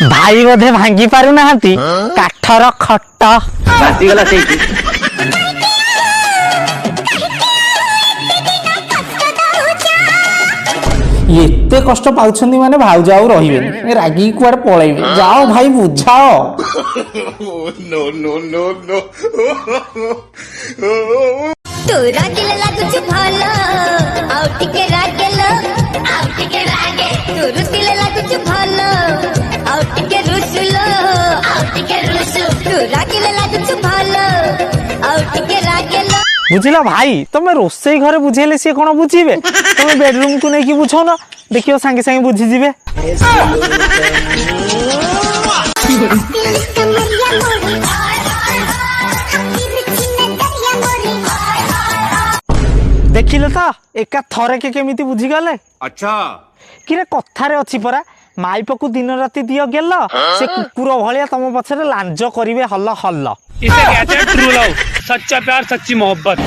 भाई बोधे भांगी पारु नाहंती काठर खट बासीगला सेठी एते कष्ट पाउछंदी माने भाउज आउ रहिबेनी रागी कुआर पळैबे जाओ भाई बुझाओ। नो नो नो नो तू रागिले लागुछ भालो आउ टिके रागेलो आउ टिके रागे तू रुसिले लागुछ भालो आउ टिके रुसुलो आउ टिके रुसु तू रागिले लागुछ भालो आउ टिके रागेलो बुझिला भाई तमे रोसई घरे बुझेले से कोन बुझिबे तमे बेडरूम को नै कि बुझो ना देखियो संगे संगे बुझि जिबे। देखिले तो एका थरे के केमिति बुझी गले। अच्छा किरे कथारे अछि परा माइपकु दिन राति दियो गेल से कुकुर भलिया तम पछरे लांज करिवे हल्ल हल्ल। इसे कहते हैं ट्रू लव, सच्चा प्यार सच्ची मोहब्बत।